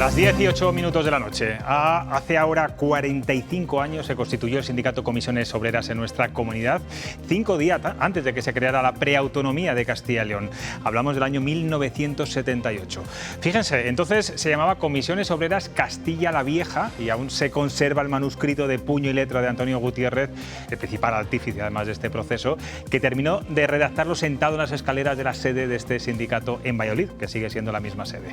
Las 18 minutos de la noche. Hace ahora 45 años se constituyó el sindicato Comisiones Obreras en nuestra comunidad, 5 días antes de que se creara la preautonomía de Castilla y León. Hablamos del año 1978. Fíjense, entonces se llamaba Comisiones Obreras Castilla la Vieja y aún se conserva el manuscrito de puño y letra de Antonio Gutiérrez, el principal artífice además de este proceso, que terminó de redactarlo sentado en las escaleras de la sede de este sindicato en Valladolid, que sigue siendo la misma sede.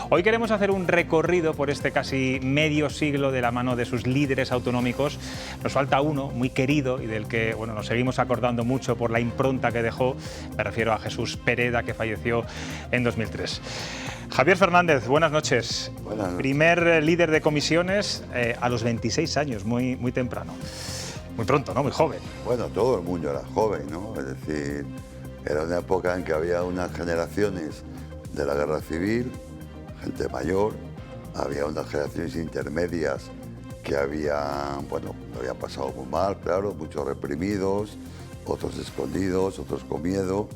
Hoy queremos hacer un recorrido por este casi medio siglo de la mano de sus líderes autonómicos. Nos falta uno muy querido y del que nos seguimos acordando mucho por la impronta que dejó. Me refiero a Jesús Pereda, que falleció en 2003. Javier Fernández, buenas noches. Buenas noches. Primer líder de comisiones a los 26 años, muy temprano. Muy pronto, ¿no? Muy joven. Bueno, todo el mundo era joven, ¿no? Es decir, era una época en que había unas generaciones de la guerra civil, gente mayor, había unas generaciones intermedias que habían pasado muy mal, claro, muchos reprimidos, otros escondidos, otros con miedo.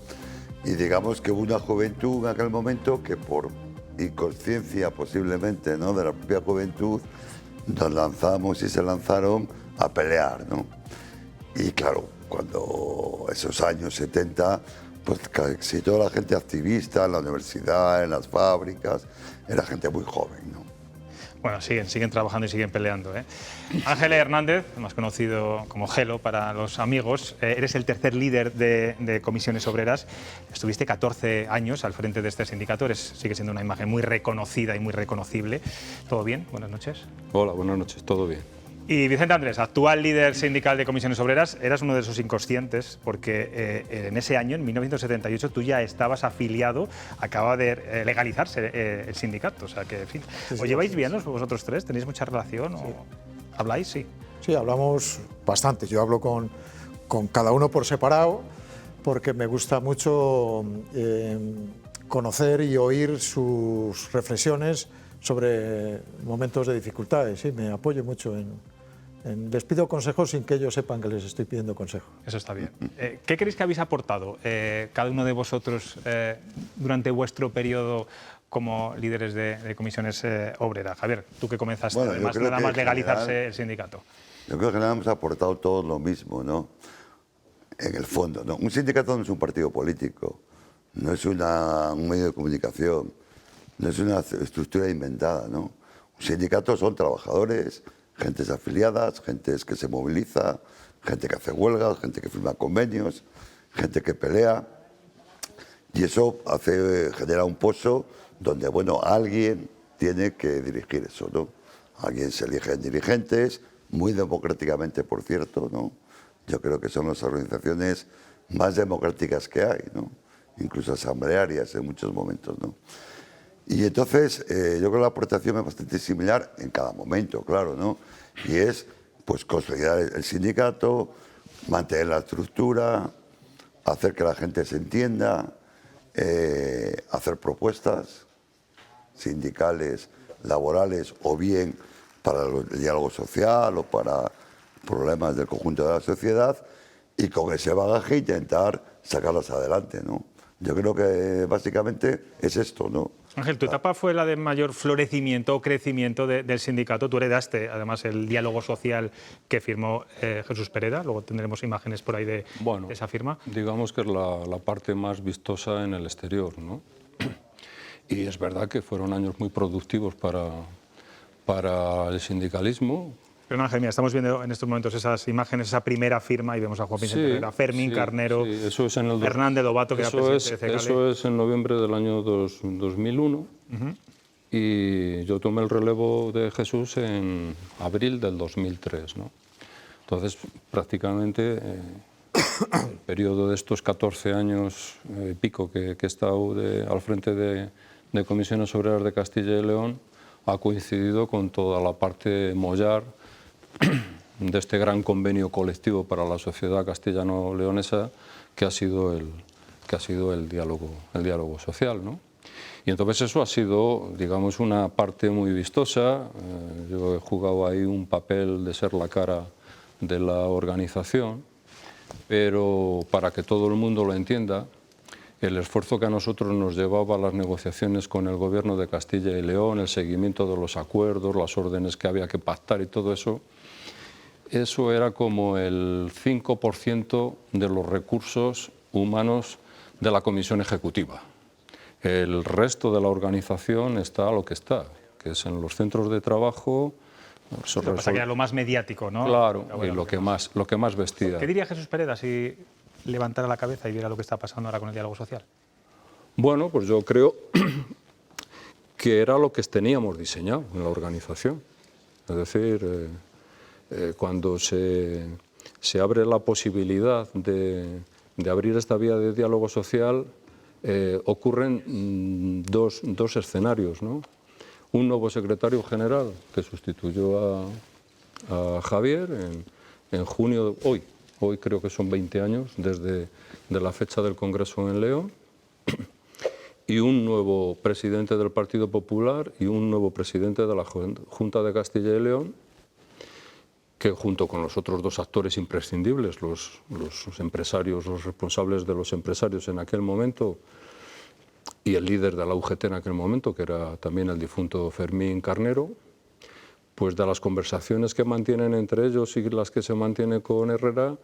Y digamos que hubo una juventud en aquel momento que por inconsciencia posiblemente, ¿no?, de la propia juventud, nos lanzamos y se lanzaron a pelear, ¿no? Y claro, cuando esos años 70, pues casi toda la gente activista en la universidad, en las fábricas, era gente muy joven, ¿no? Bueno, siguen trabajando y siguen peleando, ¿eh? Ángel Hernández, más conocido como Gelo para los amigos, eres el tercer líder de Comisiones Obreras. Estuviste 14 años al frente de este sindicato, sigue siendo una imagen muy reconocida y muy reconocible. ¿Todo bien? Buenas noches. Hola, buenas noches, todo bien. Y Vicente Andrés, actual líder sindical de Comisiones Obreras, eras uno de esos inconscientes porque en ese año, en 1978, tú ya estabas afiliado, acaba de legalizarse el sindicato. O sea que, en fin, ¿os lleváis bien vosotros tres? ¿Tenéis mucha relación? Sí. ¿Habláis? Sí. Sí, hablamos bastante. Yo hablo con cada uno por separado porque me gusta mucho conocer y oír sus reflexiones sobre momentos de dificultades. Sí, me apoyo mucho les pido consejos sin que ellos sepan que les estoy pidiendo consejo. Eso está bien. ¿Qué creéis que habéis aportado cada uno de vosotros durante vuestro periodo como líderes de comisiones obreras? Javier, tú que comenzaste, además nada más legalizarse el sindicato. Yo creo que nada hemos aportado todos lo mismo, ¿no? En el fondo, ¿no? Un sindicato no es un partido político, no es un medio de comunicación, no es una estructura inventada, ¿no? Un sindicato son trabajadores, gentes afiliadas, gente que se moviliza, gente que hace huelgas, gente que firma convenios, gente que pelea. Y eso genera un pozo donde, alguien tiene que dirigir eso, ¿no? Alguien se eligen dirigentes, muy democráticamente, por cierto, ¿no? Yo creo que son las organizaciones más democráticas que hay, ¿no? Incluso asamblearias en muchos momentos, ¿no? Y entonces, yo creo que la aportación es bastante similar en cada momento, claro, ¿no? Y es, pues, consolidar el sindicato, mantener la estructura, hacer que la gente se entienda, hacer propuestas sindicales, laborales, o bien para el diálogo social o para problemas del conjunto de la sociedad, y con ese bagaje intentar sacarlas adelante, ¿no? Yo creo que básicamente es esto, ¿no? Ángel, tu etapa fue la de mayor florecimiento o crecimiento del sindicato. Tú heredaste, además, el diálogo social que firmó Jesús Pereda. Luego tendremos imágenes por ahí de esa firma. Digamos que es la parte más vistosa en el exterior, ¿no? Y es verdad que fueron años muy productivos para el sindicalismo. Pero Ángel, mira, estamos viendo en estos momentos esas imágenes, esa primera firma, y vemos a Juan Vicente Herrera, Fermín Carnero, eso es en Hernández Lobato, que era presidente de CEGALE. Eso es en noviembre del año 2001, y yo tomé el relevo de Jesús en abril del 2003, ¿no? Entonces, prácticamente, el periodo de estos 14 años y pico que he estado al frente de Comisiones Obreras de Castilla y León ha coincidido con toda la parte mollar de este gran convenio colectivo para la sociedad castellano-leonesa que ha sido el diálogo social, ¿no? Y entonces eso ha sido, digamos, una parte muy vistosa. Yo he jugado ahí un papel de ser la cara de la organización, pero para que todo el mundo lo entienda, el esfuerzo que a nosotros nos llevaba a las negociaciones con el Gobierno de Castilla y León, el seguimiento de los acuerdos, las órdenes que había que pactar y todo eso, eso era como el 5% de los recursos humanos de la Comisión Ejecutiva. El resto de la organización está a lo que está, que es en los centros de trabajo. Lo que pasa que era lo más mediático, ¿no? Claro, y lo que más vestía. ¿Qué diría Jesús Pereda si levantara la cabeza y viera lo que está pasando ahora con el diálogo social? Bueno, pues yo creo que era lo que teníamos diseñado en la organización. Es decir, cuando se abre la posibilidad de abrir esta vía de diálogo social, ocurren dos escenarios, ¿no? Un nuevo secretario general que sustituyó a Javier en junio, hoy creo que son 20 años desde la fecha del Congreso en León, y un nuevo presidente del Partido Popular y un nuevo presidente de la Junta de Castilla y León, que junto con los otros dos actores imprescindibles, los empresarios, los responsables de los empresarios en aquel momento, y el líder de la UGT en aquel momento, que era también el difunto Fermín Carnero, pues de las conversaciones que mantienen entre ellos y las que se mantiene con Herrera,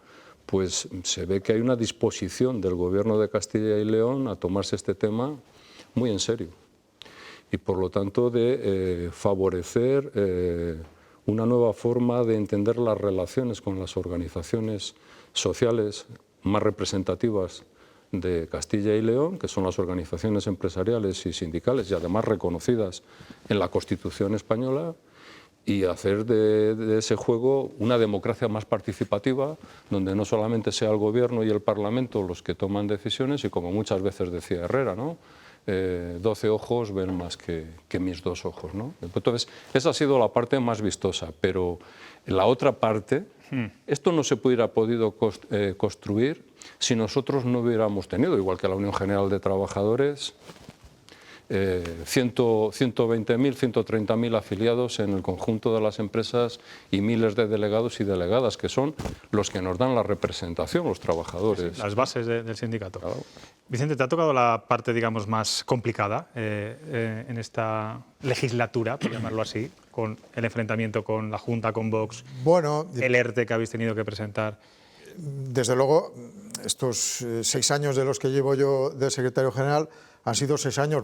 pues se ve que hay una disposición del Gobierno de Castilla y León a tomarse este tema muy en serio y por lo tanto de favorecer una nueva forma de entender las relaciones con las organizaciones sociales más representativas de Castilla y León, que son las organizaciones empresariales y sindicales y además reconocidas en la Constitución española, y hacer de ese juego una democracia más participativa, donde no solamente sea el Gobierno y el Parlamento los que toman decisiones, y como muchas veces decía Herrera, ¿no? 12 ojos ven más que mis 2 ojos, ¿no? Entonces, esa ha sido la parte más vistosa, pero la otra parte, esto no se hubiera podido construir si nosotros no hubiéramos tenido, igual que la Unión General de Trabajadores, 120.000, 130.000 afiliados en el conjunto de las empresas y miles de delegados y delegadas, que son los que nos dan la representación, los trabajadores. Sí, las bases del sindicato. Claro. Vicente, ¿te ha tocado la parte, digamos, más complicada en esta legislatura, por llamarlo así, con el enfrentamiento con la Junta, con Vox, Bueno, el ERTE que habéis tenido que presentar? desde luego, estos 6 años de los que llevo yo de secretario general han sido 6 años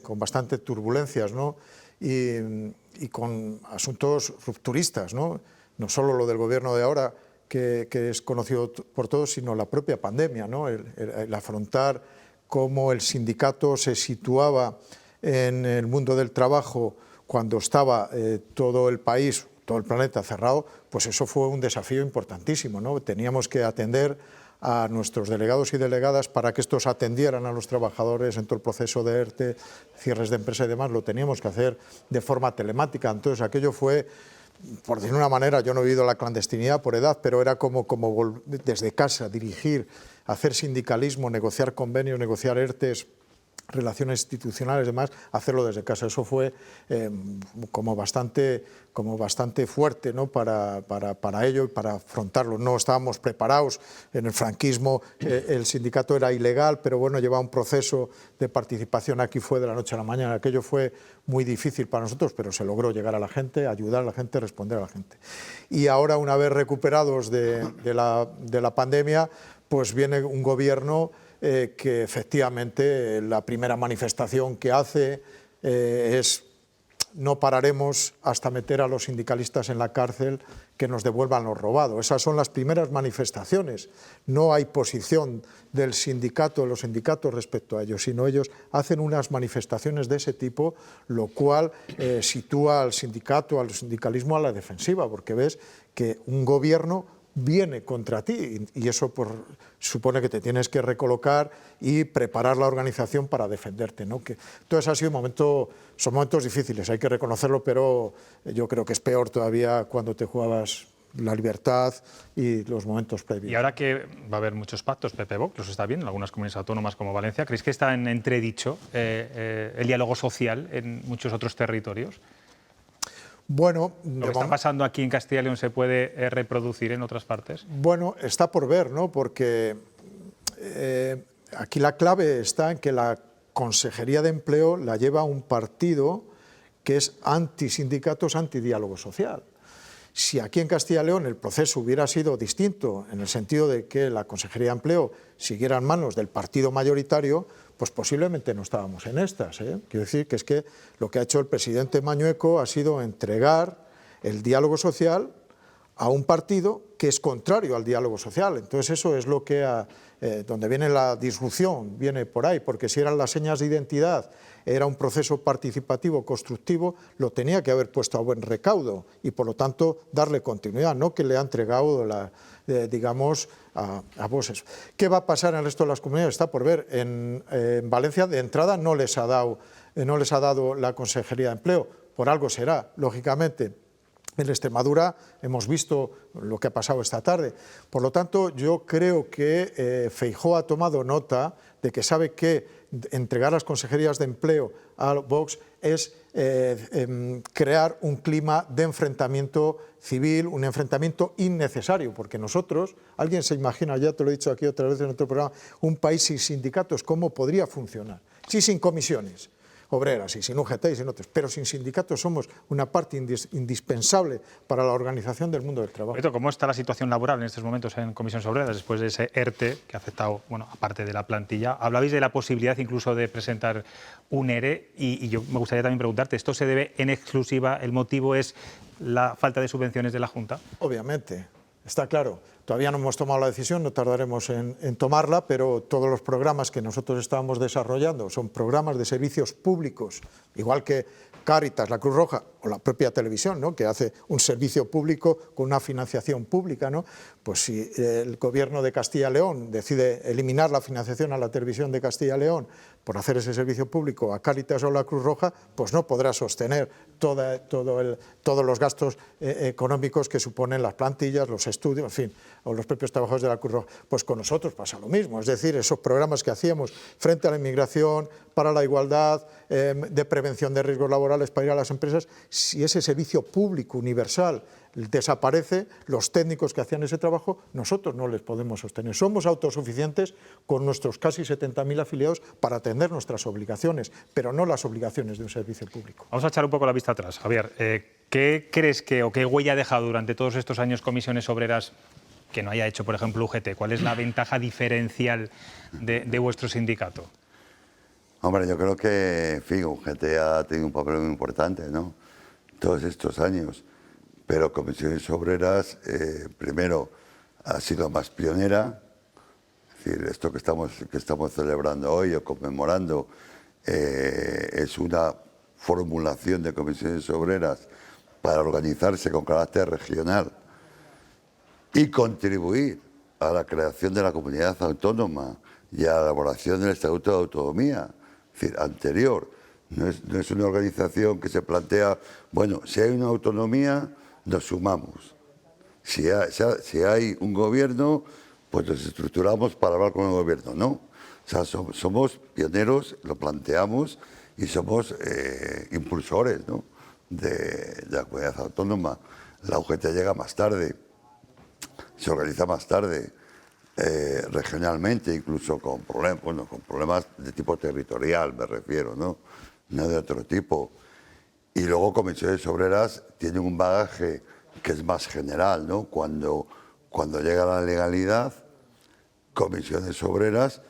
con bastante turbulencias, ¿no? Y con asuntos rupturistas, ¿no? No solo lo del gobierno de ahora, que es conocido por todos, sino la propia pandemia, ¿no? El afrontar cómo el sindicato se situaba en el mundo del trabajo cuando estaba todo el país, todo el planeta cerrado, pues eso fue un desafío importantísimo, ¿no? Teníamos que atender a nuestros delegados y delegadas para que estos atendieran a los trabajadores en todo el proceso de ERTE, cierres de empresa y demás, lo teníamos que hacer de forma telemática. Entonces aquello fue, por decir una manera, yo no he vivido la clandestinidad por edad, pero era como desde casa dirigir, hacer sindicalismo, negociar convenios, negociar ERTEs, relaciones institucionales y demás, hacerlo desde casa. Eso fue como bastante fuerte, ¿no? para ello y para afrontarlo. No estábamos preparados. En el franquismo el sindicato era ilegal, pero bueno, llevaba un proceso de participación. Aquí fue de la noche a la mañana. Aquello fue muy difícil para nosotros, pero se logró llegar a la gente, ayudar a la gente, responder a la gente. Y ahora, una vez recuperados de la pandemia, pues viene un gobierno que efectivamente la primera manifestación que hace es no pararemos hasta meter a los sindicalistas en la cárcel, que nos devuelvan lo robado. Esas son las primeras manifestaciones. No hay posición del sindicato, de los sindicatos respecto a ellos, sino ellos hacen unas manifestaciones de ese tipo, lo cual sitúa al sindicato, al sindicalismo a la defensiva, porque ves que un gobierno viene contra ti y eso supone que te tienes que recolocar y preparar la organización para defenderte, ¿no? Entonces ha sido son momentos difíciles, hay que reconocerlo, pero yo creo que es peor todavía cuando te jugabas la libertad y los momentos previos. Y ahora que va a haber muchos pactos, PP-Vox los está viendo en algunas comunidades autónomas como Valencia, ¿creéis que está en entredicho el diálogo social en muchos otros territorios? Bueno, ¿Lo que está pasando aquí en Castilla y León se puede reproducir en otras partes? Bueno, está por ver, ¿no? Porque aquí la clave está en que la Consejería de Empleo la lleva un partido que es anti-sindicatos, anti-diálogo social. Si aquí en Castilla y León el proceso hubiera sido distinto, en el sentido de que la Consejería de Empleo siguiera en manos del partido mayoritario, pues posiblemente no estábamos en estas. Quiero decir que es que lo que ha hecho el presidente Mañueco ha sido entregar el diálogo social a un partido que es contrario al diálogo social. Entonces eso es lo que donde viene la disrupción, viene por ahí, porque si eran las señas de identidad, era un proceso participativo, constructivo, lo tenía que haber puesto a buen recaudo y por lo tanto darle continuidad, no que le ha entregado digamos a voces. ¿Qué va a pasar en el resto de las comunidades? Está por ver. En Valencia de entrada no les ha dado la Consejería de Empleo, por algo será, lógicamente. En Extremadura hemos visto lo que ha pasado esta tarde. Por lo tanto, yo creo que Feijóo ha tomado nota de que sabe que entregar las consejerías de empleo a Vox es crear un clima de enfrentamiento civil, un enfrentamiento innecesario, porque nosotros, alguien se imagina, ya te lo he dicho aquí otra vez en otro programa, un país sin sindicatos, ¿cómo podría funcionar? Sí, sin comisiones obreras y sin UGT y sin otros, pero sin sindicatos somos una parte indispensable para la organización del mundo del trabajo. ¿Cómo está la situación laboral en estos momentos en Comisiones Obreras después de ese ERTE que ha afectado, bueno, aparte de la plantilla? Hablabais de la posibilidad incluso de presentar un ERE y yo me gustaría también preguntarte, ¿esto se debe en exclusiva, el motivo es la falta de subvenciones de la Junta? Obviamente, está claro. Todavía no hemos tomado la decisión, no tardaremos en tomarla, pero todos los programas que nosotros estamos desarrollando son programas de servicios públicos, igual que Cáritas, la Cruz Roja o la propia televisión, ¿no?, que hace un servicio público con una financiación pública, ¿no? Pues si el gobierno de Castilla y León decide eliminar la financiación a la televisión de Castilla y León por hacer ese servicio público a Cáritas o la Cruz Roja, pues no podrá sostener todos los gastos económicos que suponen las plantillas, los estudios, en fin, o los propios trabajadores de la Cruz Roja. Pues con nosotros pasa lo mismo, es decir, esos programas que hacíamos frente a la inmigración, para la igualdad, de prevención de riesgos laborales para ir a las empresas, si ese servicio público universal desaparece, los técnicos que hacían ese trabajo, nosotros no les podemos sostener. Somos autosuficientes con nuestros casi 70.000 afiliados para atender nuestras obligaciones, pero no las obligaciones de un servicio público. Vamos a echar un poco la vista atrás. Javier, ¿qué crees o qué huella ha dejado durante todos estos años Comisiones Obreras que no haya hecho, por ejemplo, UGT? ¿Cuál es la ventaja diferencial de vuestro sindicato? Hombre, yo creo que, en fin, UGT ha tenido un papel muy importante, ¿no?, todos estos años, pero Comisiones Obreras, primero, ha sido más pionera. Es decir, esto que estamos celebrando hoy o conmemorando es una formulación de Comisiones Obreras para organizarse con carácter regional y contribuir a la creación de la comunidad autónoma y a la elaboración del Estatuto de Autonomía, es decir, anterior. No es una organización que se plantea, bueno, si hay una autonomía, nos sumamos. Si hay un gobierno, pues nos estructuramos para hablar con el gobierno. No, o sea, somos pioneros, lo planteamos y somos impulsores, ¿no?, de la comunidad autónoma. La UGT llega más tarde, se organiza más tarde, regionalmente, incluso con problemas de tipo territorial, me refiero, no de otro tipo. Y luego Comisiones Obreras tienen un bagaje que es más general, ¿no? Cuando llega la legalidad, Comisiones Obreras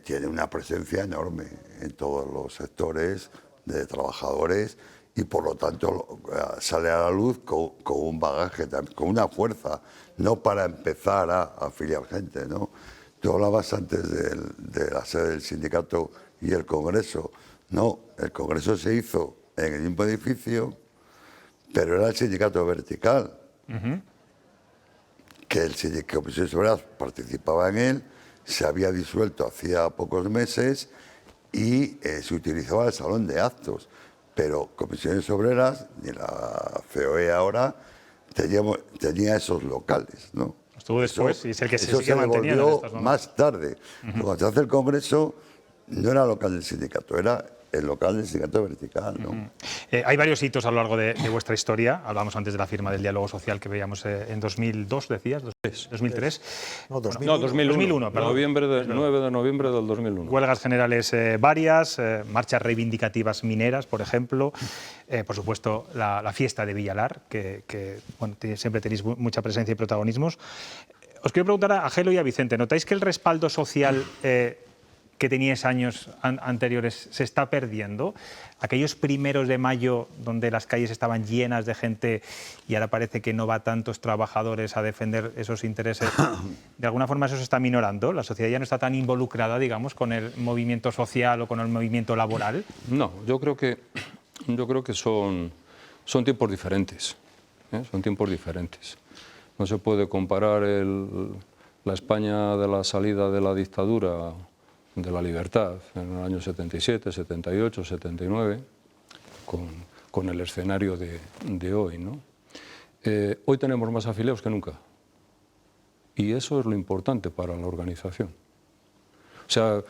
tiene una presencia enorme en todos los sectores de trabajadores y por lo tanto sale a la luz con un bagaje, con una fuerza, no para empezar a afiliar gente, ¿no? Tú hablabas antes de la sede del sindicato y el Congreso. No, el Congreso se hizo en el mismo edificio, pero era el sindicato vertical, que Comisiones Obreras participaba en él, se había disuelto hacía pocos meses y se utilizaba el salón de actos. Pero Comisiones Obreras, ni la COE ahora, tenía esos locales, ¿no? Estuvo después y es el que se sigue se manteniendo en estos más tarde. Cuando se hace el Congreso, no era local del sindicato, era el local del sindicato vertical, ¿no? Hay varios hitos a lo largo de vuestra historia. Hablamos antes de la firma del diálogo social que veíamos en 2002, decías, 2003. No, 2001. No, 2001, perdón. 9 de noviembre del 2001. Huelgas generales varias, marchas reivindicativas mineras, por ejemplo. Por supuesto, la fiesta de Villalar, que bueno, siempre tenéis mucha presencia y protagonismos. Os quiero preguntar a Gelo y a Vicente, ¿notáis que el respaldo social que teníais años anteriores se está perdiendo? Aquellos primeros de mayo donde las calles estaban llenas de gente y ahora parece que no va tantos trabajadores a defender esos intereses, ¿de alguna forma eso se está minorando? ¿La sociedad ya no está tan involucrada, digamos, con el movimiento social o con el movimiento laboral? No, yo creo que son tiempos diferentes, son tiempos diferentes. No se puede comparar la España de la salida de la dictadura, de la libertad, en el año 77, 78, 79, con el escenario de hoy, ¿no? Hoy tenemos más afiliados que nunca. Y eso es lo importante para la organización. O sea,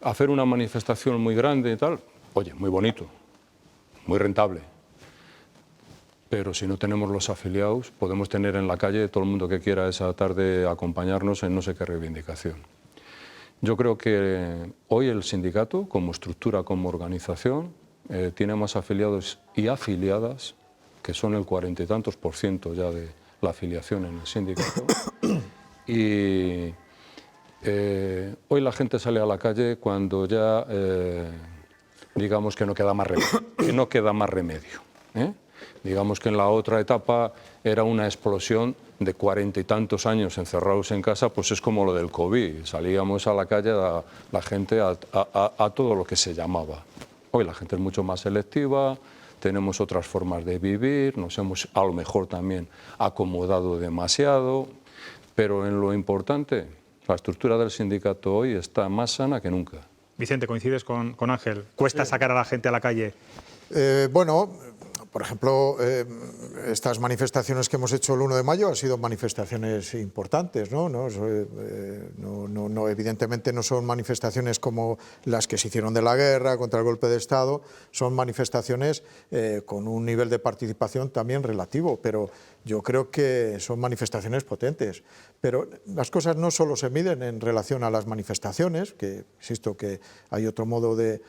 hacer una manifestación muy grande y tal, oye, muy bonito, muy rentable. Pero si no tenemos los afiliados, podemos tener en la calle todo el mundo que quiera esa tarde acompañarnos en no sé qué reivindicación. Yo creo que hoy el sindicato, como estructura, como organización, tiene más afiliados y afiliadas, que son el 40 y tantos % ya de la afiliación en el sindicato. Y hoy la gente sale a la calle cuando ya, digamos que no queda más remedio, Digamos que en la otra etapa era una explosión de 40 y tantos años encerrados en casa, pues es como lo del COVID. Salíamos a la calle la gente a todo lo que se llamaba. Hoy la gente es mucho más selectiva, tenemos otras formas de vivir, nos hemos a lo mejor también acomodado demasiado, pero en lo importante, la estructura del sindicato hoy está más sana que nunca. Vicente, ¿coincides con Ángel? ¿Cuesta sacar a la gente a la calle? Bueno, por ejemplo, estas manifestaciones que hemos hecho el 1 de mayo han sido manifestaciones importantes, ¿no? Evidentemente no son manifestaciones como las que se hicieron de la guerra, contra el golpe de Estado, son manifestaciones con un nivel de participación también relativo, pero yo creo que son manifestaciones potentes. Pero las cosas no solo se miden en relación a las manifestaciones, que insisto que hay otro modo de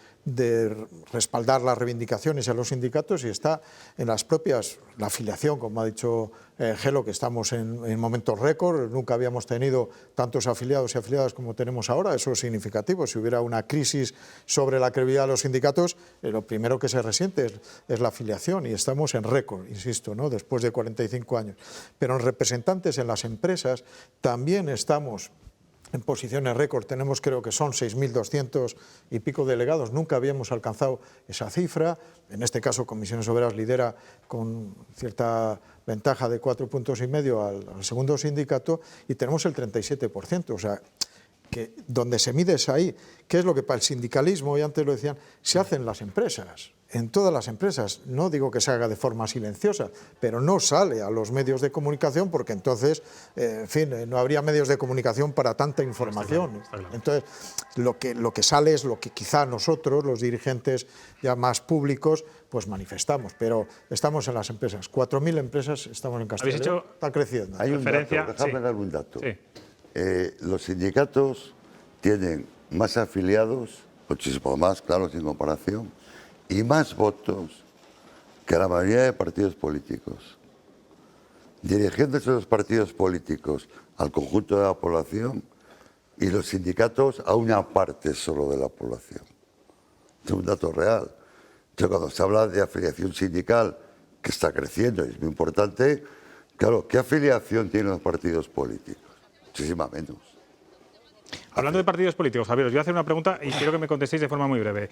respaldar las reivindicaciones a los sindicatos, y está en las propias, la afiliación, como ha dicho Gelo, que estamos en momentos récord, nunca habíamos tenido tantos afiliados y afiliadas como tenemos ahora, eso es significativo. Si hubiera una crisis sobre la credibilidad de los sindicatos, lo primero que se resiente es la afiliación, y estamos en récord, insisto, ¿no? Después de 45 años. Pero en representantes en las empresas también estamos en posiciones récord, tenemos, creo que son 6.200 y pico delegados, nunca habíamos alcanzado esa cifra. En este caso, Comisiones Obreras lidera con cierta ventaja de 4,5 puntos al segundo sindicato, y tenemos el 37%, o sea, que donde se mide es ahí. ¿Qué es lo que para el sindicalismo, y antes lo decían, se hace en las empresas? En todas las empresas, no digo que se haga de forma silenciosa, pero no sale a los medios de comunicación, porque entonces, en fin, no habría medios de comunicación para tanta información. Está claro. Entonces, lo que sale es lo que quizá nosotros, los dirigentes ya más públicos, pues manifestamos, pero estamos en las empresas. 4.000 empresas estamos en Castilla y León, está creciendo. Hay un dato, déjame dar un dato. Sí. Los sindicatos tienen más afiliados, muchísimo más, claro, sin comparación, y más votos que la mayoría de partidos políticos. Dirigiéndose los partidos políticos al conjunto de la población y los sindicatos a una parte solo de la población. Es un dato real. Entonces, cuando se habla de afiliación sindical, que está creciendo y es muy importante, claro, ¿qué afiliación tienen los partidos políticos? Muchísima menos. Hablando de partidos políticos, Javier, os voy a hacer una pregunta y quiero que me contestéis de forma muy breve.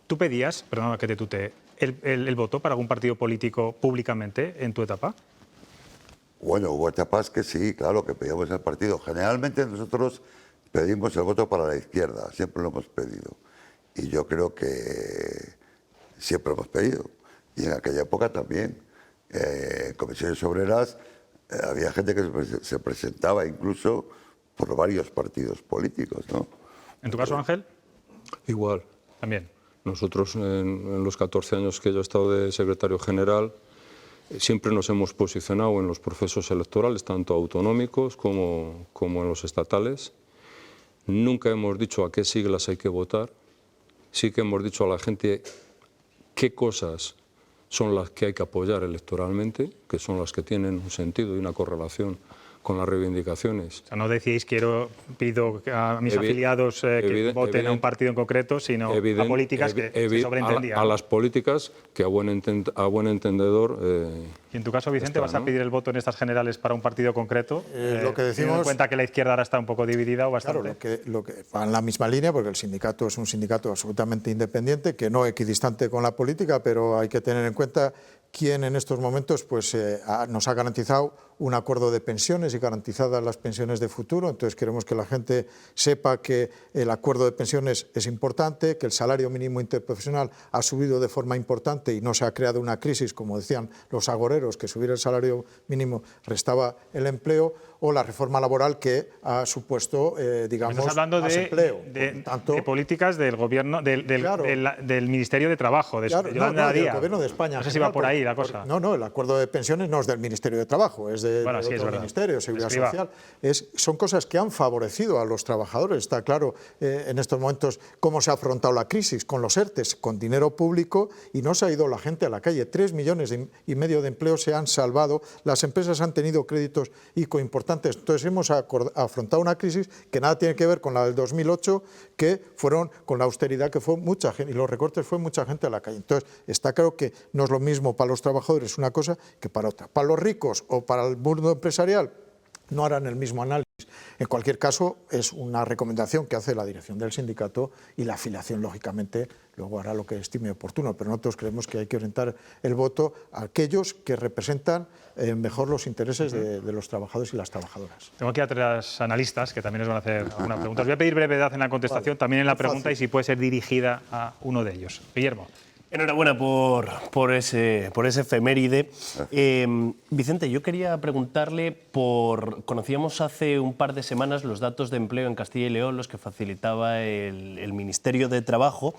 ¿Tú pedías, perdona que te tutee, el voto para algún partido político públicamente en tu etapa? Bueno, hubo etapas que sí, claro, que pedíamos el partido. Generalmente nosotros pedimos el voto para la izquierda, siempre lo hemos pedido. Y yo creo que siempre lo hemos pedido. Y en aquella época también, en Comisiones Obreras, había gente que se presentaba incluso por varios partidos políticos, ¿no? ¿En tu caso, Ángel? Igual. También. Nosotros, en los 14 años que yo he estado de secretario general, siempre nos hemos posicionado en los procesos electorales, tanto autonómicos como en los estatales. Nunca hemos dicho a qué siglas hay que votar. Sí que hemos dicho a la gente qué cosas son las que hay que apoyar electoralmente, que son las que tienen un sentido y una correlación con las reivindicaciones. O sea, no decíais pido a mis afiliados que voten a un partido en concreto, sino a políticas que se sobreentendían. A las políticas que a buen entendedor... y en tu caso, Vicente, ¿vas a pedir el voto en estas generales para un partido concreto? Lo que decimos, teniendo en cuenta que la izquierda ahora está un poco dividida o bastante. Claro, lo que va en la misma línea, porque el sindicato es un sindicato absolutamente independiente, que no equidistante con la política, pero hay que tener en cuenta quién en estos momentos pues, nos ha garantizado un acuerdo de pensiones y garantizadas las pensiones de futuro. Entonces queremos que la gente sepa que el acuerdo de pensiones es importante, que el salario mínimo interprofesional ha subido de forma importante y no se ha creado una crisis, como decían los agoreros, que subir el salario mínimo restaba el empleo, o la reforma laboral que ha supuesto, digamos, estás hablando más empleo. De políticas del gobierno, del Ministerio de Trabajo, de Yolanda del Díaz. Gobierno de España. No sé si va por ahí la cosa. No, el acuerdo de pensiones no es del Ministerio de Trabajo, es de otro ministerio, Seguridad Social. Son cosas que han favorecido a los trabajadores. Está claro en estos momentos cómo se ha afrontado la crisis con los ERTES, con dinero público, y no se ha ido la gente a la calle. 3,5 millones de empleos se han salvado, las empresas han tenido créditos ICO importantes. Entonces hemos afrontado una crisis que nada tiene que ver con la del 2008, que fueron con la austeridad, que fue mucha gente, y los recortes, fue mucha gente a la calle. Entonces está claro que no es lo mismo para los trabajadores una cosa que para otra. Para los ricos o para el mundo empresarial no harán el mismo análisis. En cualquier caso, es una recomendación que hace la dirección del sindicato, y la afiliación, lógicamente, luego hará lo que estime oportuno, pero nosotros creemos que hay que orientar el voto a aquellos que representan mejor los intereses de los trabajadores y las trabajadoras. Tengo aquí a 3 analistas que también nos van a hacer alguna pregunta. Os voy a pedir brevedad en la contestación, también en la pregunta, y si puede ser dirigida a uno de ellos. Guillermo. Enhorabuena por ese efeméride. Vicente, yo quería preguntarle conocíamos hace un par de semanas los datos de empleo en Castilla y León, los que facilitaba el Ministerio de Trabajo,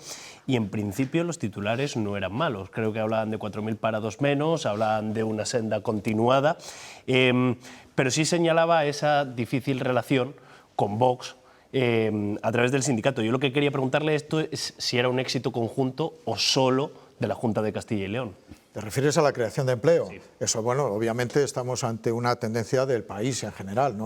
y en principio los titulares no eran malos. Creo que hablaban de 4.000 parados menos, hablaban de una senda continuada, pero sí señalaba esa difícil relación con Vox, a través del sindicato. Yo lo que quería preguntarle esto es si era un éxito conjunto o solo de la Junta de Castilla y León. ¿Te refieres a la creación de empleo? Sí. Eso, bueno, obviamente estamos ante una tendencia del país en general.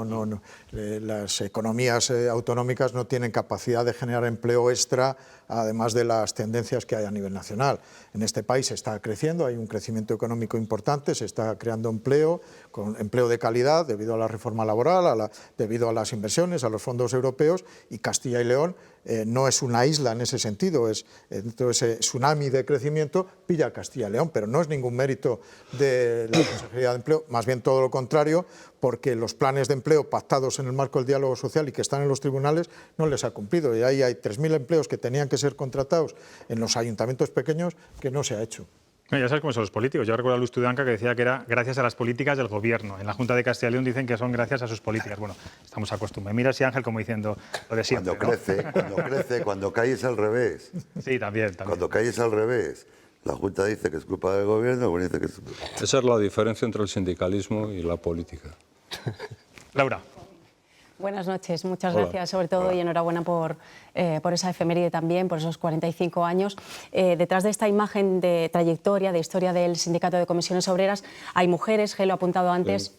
Las economías autonómicas no tienen capacidad de generar empleo extra, además de las tendencias que hay a nivel nacional. En este país se está creciendo, hay un crecimiento económico importante, se está creando empleo, con empleo de calidad debido a la reforma laboral, debido a las inversiones, a los fondos europeos, y Castilla y León no es una isla en ese sentido, todo ese tsunami de crecimiento pilla a Castilla y León, pero no es ningún mérito de la Consejería de Empleo, más bien todo lo contrario, porque los planes de empleo pactados en el marco del diálogo social y que están en los tribunales no les ha cumplido, y ahí hay 3.000 empleos que tenían que ser contratados en los ayuntamientos pequeños que no se ha hecho. Ya sabes cómo son los políticos. Yo recuerdo a Luis Tudanca que decía que era gracias a las políticas del gobierno. En la Junta de Castilla y León dicen que son gracias a sus políticas. Bueno, estamos acostumbrados. Mira si Ángel como diciendo lo de siempre. Cuando caes al revés. Sí, también. Cuando caes al revés. La Junta dice que es culpa del gobierno, el gobierno dice que es... Esa es la diferencia entre el sindicalismo y la política. Laura. Buenas noches, muchas gracias, sobre todo, y enhorabuena por esa efeméride también, por esos 45 años. Detrás de esta imagen de trayectoria, de historia del Sindicato de Comisiones Obreras, hay mujeres, Gelo ha apuntado antes. Sí.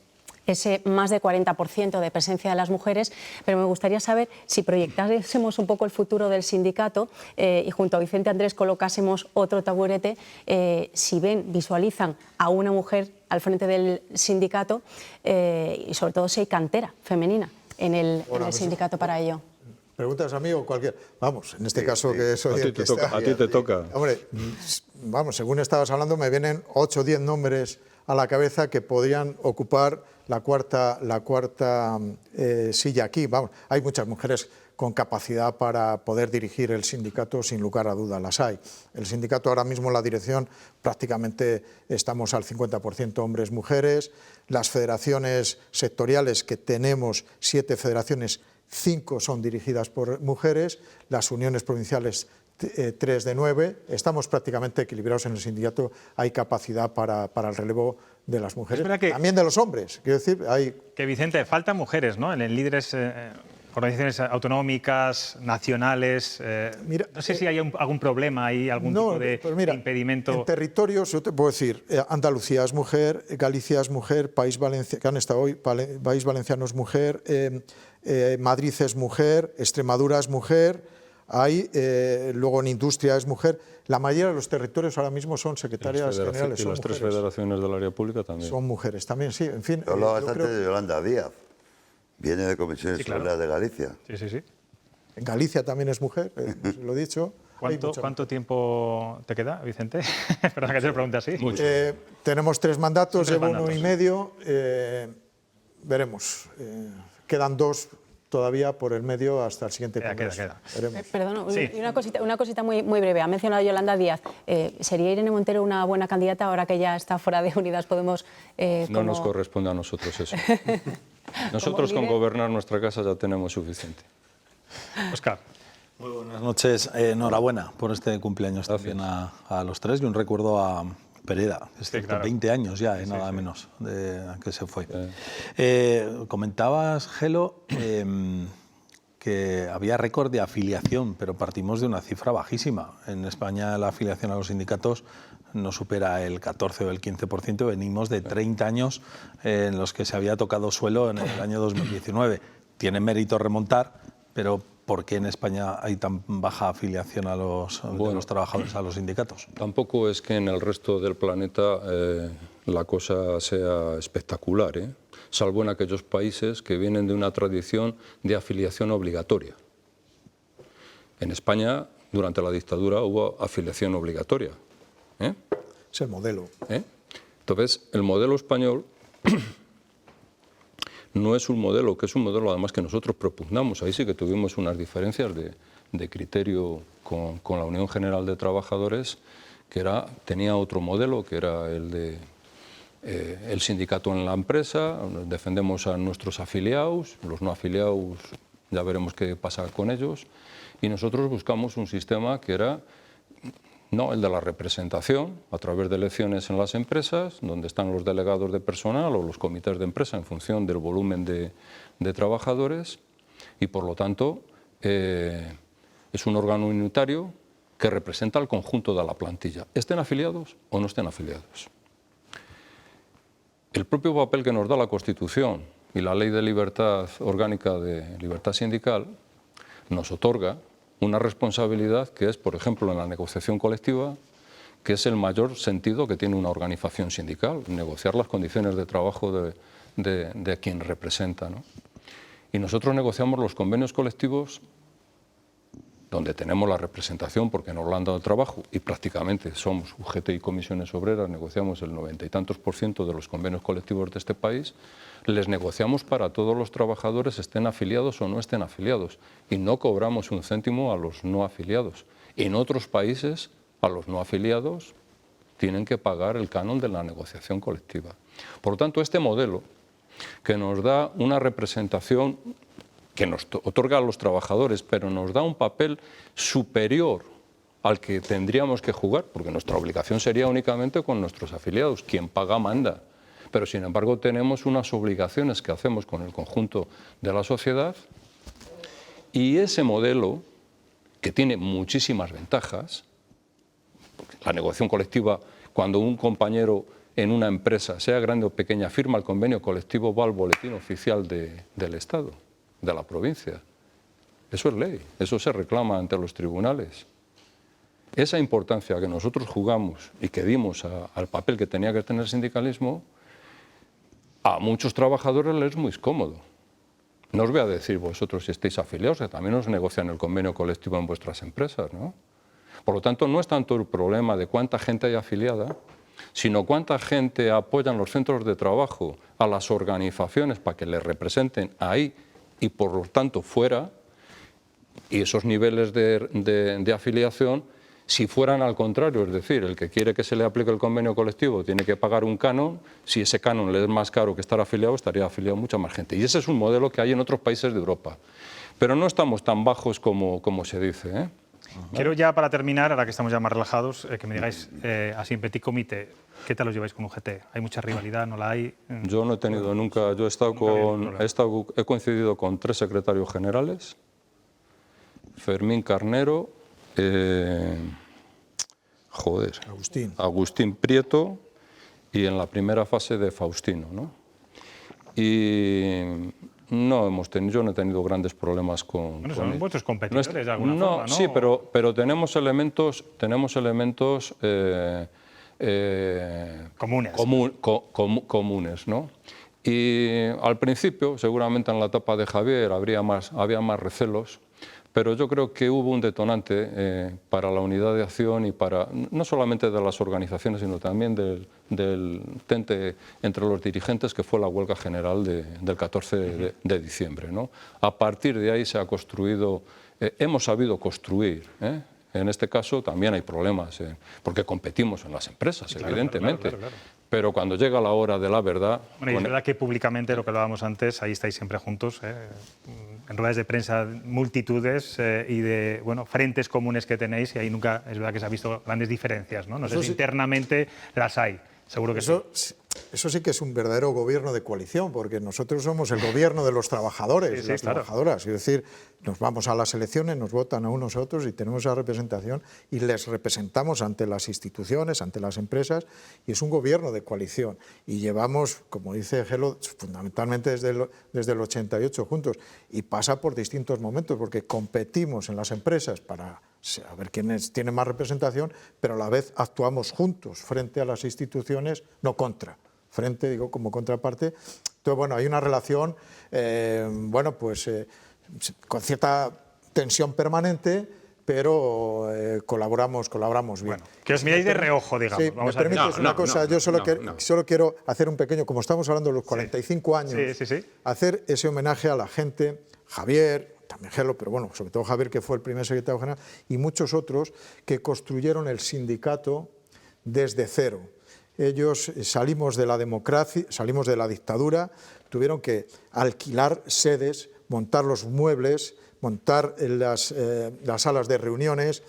Ese más de 40% de presencia de las mujeres, pero me gustaría saber si proyectásemos un poco el futuro del sindicato y junto a Vicente Andrés colocásemos otro taburete, si visualizan a una mujer al frente del sindicato y sobre todo si hay cantera femenina en el sindicato para ello. ¿Preguntas a mí o cualquier? Vamos, en este caso que soy el que está... A ti te toca. Hombre, vamos, según estabas hablando me vienen 8 o 10 nombres a la cabeza que podrían ocupar la cuarta silla aquí. Vamos, hay muchas mujeres con capacidad para poder dirigir el sindicato, sin lugar a dudas las hay. El sindicato ahora mismo, la dirección, prácticamente estamos al 50% hombres-mujeres. Las federaciones sectoriales, que tenemos 7 federaciones, 5 son dirigidas por mujeres. Las uniones provinciales 3 de 9. Estamos prácticamente equilibrados en el sindicato. Hay capacidad para el relevo de las mujeres, también de los hombres. Quiero decir, Que Vicente, faltan mujeres, ¿no? En líderes, organizaciones autonómicas, nacionales. Mira, no sé si hay algún problema ahí, algún tipo de impedimento. En territorios, yo te puedo decir, Andalucía es mujer, Galicia es mujer, País Valenciano, que han estado hoy, País Valenciano es mujer, Madrid es mujer, Extremadura es mujer. Luego en industria es mujer. La mayoría de los territorios ahora mismo son secretarias generales. Y las 3 federaciones del área pública también. Son mujeres también, sí. En fin. Yo hablaba bastante de Yolanda Díaz. Viene de Comisiones Obreras de Galicia. Sí. En Galicia también es mujer, lo he dicho. ¿Cuánto tiempo te queda, Vicente? Perdona que te lo pregunte así. Tenemos 3 mandatos, llevo 1 y medio. Veremos. Quedan 2 todavía por el medio hasta el siguiente congreso. Perdón, sí. una cosita muy breve. Ha mencionado Yolanda Díaz. ¿Sería Irene Montero una buena candidata ahora que ya está fuera de Unidas Podemos? No nos corresponde a nosotros eso. Nosotros con gobernar nuestra casa ya tenemos suficiente. Óscar. Muy buenas noches. Enhorabuena por este cumpleaños. Gracias. También a los 3 y un recuerdo a Pereda, es cierto, claro. 20 años ya, nada menos, de que se fue. Comentabas, Gelo, que había récord de afiliación, pero partimos de una cifra bajísima. En España la afiliación a los sindicatos no supera el 14 o el 15%, venimos de 30 años en los que se había tocado suelo en el año 2019. Tiene mérito remontar, pero ¿por qué en España hay tan baja afiliación de los trabajadores a los sindicatos? Tampoco es que en el resto del planeta la cosa sea espectacular, salvo en aquellos países que vienen de una tradición de afiliación obligatoria. En España, durante la dictadura, hubo afiliación obligatoria. Es el modelo. Entonces, el modelo español no es un modelo, que es un modelo además que nosotros propugnamos. Ahí sí que tuvimos unas diferencias de criterio con la Unión General de Trabajadores, que tenía otro modelo, que era el de el sindicato en la empresa. Defendemos a nuestros afiliados, los no afiliados ya veremos qué pasa con ellos, y nosotros buscamos un sistema que era no el de la representación a través de elecciones en las empresas, donde están los delegados de personal o los comités de empresa en función del volumen de trabajadores, y por lo tanto es un órgano unitario que representa al conjunto de la plantilla, estén afiliados o no estén afiliados. El propio papel que nos da la Constitución y la Ley de Libertad Orgánica de Libertad Sindical nos otorga una responsabilidad que es, por ejemplo, en la negociación colectiva, que es el mayor sentido que tiene una organización sindical, negociar las condiciones de trabajo de quien representa, ¿no? Y nosotros negociamos los convenios colectivos donde tenemos la representación porque nos lo han dado trabajo, y prácticamente somos UGT y comisiones obreras, negociamos el 90 y tantos % de los convenios colectivos de este país, les negociamos para todos los trabajadores, estén afiliados o no estén afiliados, y no cobramos un céntimo a los no afiliados. En otros países, a los no afiliados tienen que pagar el canon de la negociación colectiva. Por lo tanto, este modelo, que nos da una representación que nos otorga a los trabajadores, pero nos da un papel superior al que tendríamos que jugar, porque nuestra obligación sería únicamente con nuestros afiliados, quien paga manda. Pero sin embargo tenemos unas obligaciones que hacemos con el conjunto de la sociedad, y ese modelo, que tiene muchísimas ventajas, la negociación colectiva, cuando un compañero en una empresa, sea grande o pequeña, firma el convenio colectivo, va al boletín oficial del Estado, de la provincia. Eso es ley, eso se reclama ante los tribunales. Esa importancia que nosotros jugamos y que dimos al papel que tenía que tener el sindicalismo, a muchos trabajadores les es muy cómodo. No os voy a decir vosotros si estáis afiliados, que también os negocian el convenio colectivo en vuestras empresas, ¿no? Por lo tanto, no es tanto el problema de cuánta gente hay afiliada, sino cuánta gente apoya en los centros de trabajo a las organizaciones para que les representen ahí y por lo tanto fuera, y esos niveles de afiliación, si fueran al contrario, es decir, el que quiere que se le aplique el convenio colectivo tiene que pagar un canon, si ese canon le es más caro que estar afiliado, estaría afiliado mucha más gente. Y ese es un modelo que hay en otros países de Europa. Pero no estamos tan bajos como se dice, Quiero ya para terminar, ahora que estamos ya más relajados, que me digáis así en petit comité, ¿qué tal os lleváis con UGT? ¿Hay mucha rivalidad? ¿No la hay? Yo no he tenido nunca, yo he coincidido con 3 secretarios generales, Fermín Carnero, Agustín Prieto y en la primera fase de Faustino, ¿no? Y no hemos tenido, yo no he tenido grandes problemas con... Bueno, son vuestros competidores de alguna forma, ¿no? Sí, pero tenemos elementos comunes, ¿no? Y al principio, seguramente en la etapa de Javier había más recelos, pero yo creo que hubo un detonante para la unidad de acción y para, no solamente de las organizaciones, sino también del tente entre los dirigentes, que fue la huelga general del 14 de diciembre, ¿no? A partir de ahí se ha construido, hemos sabido construir, En este caso también hay problemas, porque competimos en las empresas, claro, evidentemente. Claro. Pero cuando llega la hora de la verdad... Bueno, y es verdad que públicamente, lo que hablábamos antes, ahí estáis siempre juntos, en ruedas de prensa multitudes y de frentes comunes que tenéis, y ahí nunca es verdad que se ha visto grandes diferencias, ¿no? No sé si internamente las hay, seguro que sí. Eso sí que es un verdadero gobierno de coalición, porque nosotros somos el gobierno de los trabajadores y las trabajadoras. Es decir, nos vamos a las elecciones, nos votan a unos a otros y tenemos esa representación y les representamos ante las instituciones, ante las empresas, y es un gobierno de coalición. Y llevamos, como dice Gelo, fundamentalmente desde el 88 juntos, y pasa por distintos momentos, porque competimos en las empresas para a ver quiénes tienen más representación, pero a la vez actuamos juntos frente a las instituciones, no contra. Frente, digo, como contraparte. Entonces, bueno, hay una relación, con cierta tensión permanente, pero colaboramos bien. Bueno, que os miráis de reojo, digamos. Sí, vamos me permites una cosa, yo solo quiero hacer un pequeño, como estamos hablando de los 45 años, hacer ese homenaje a la gente, Javier, también Gelo, pero bueno, sobre todo Javier, que fue el primer secretario general, y muchos otros que construyeron el sindicato desde cero. Ellos salimos de la democracia, salimos de la dictadura, tuvieron que alquilar sedes, montar los muebles, montar las salas de reuniones,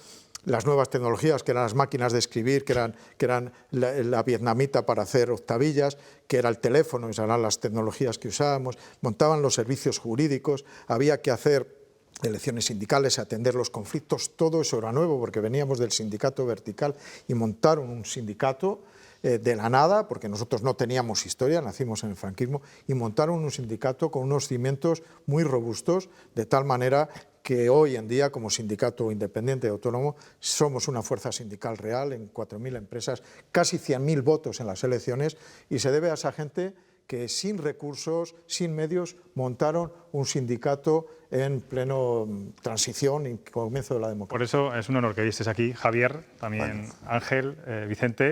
las nuevas tecnologías, que eran las máquinas de escribir, que eran la vietnamita para hacer octavillas, que era el teléfono, esas eran las tecnologías que usábamos, montaban los servicios jurídicos, había que hacer elecciones sindicales, atender los conflictos, todo eso era nuevo porque veníamos del sindicato vertical y montaron un sindicato de la nada, porque nosotros no teníamos historia, nacimos en el franquismo, y montaron un sindicato con unos cimientos muy robustos, de tal manera que hoy en día, como sindicato independiente y autónomo, somos una fuerza sindical real en 4.000 empresas, casi 100.000 votos en las elecciones, y se debe a esa gente que sin recursos, sin medios, montaron un sindicato en pleno transición y comienzo de la democracia. Por eso es un honor que estés aquí, Javier, también Ángel, Vicente.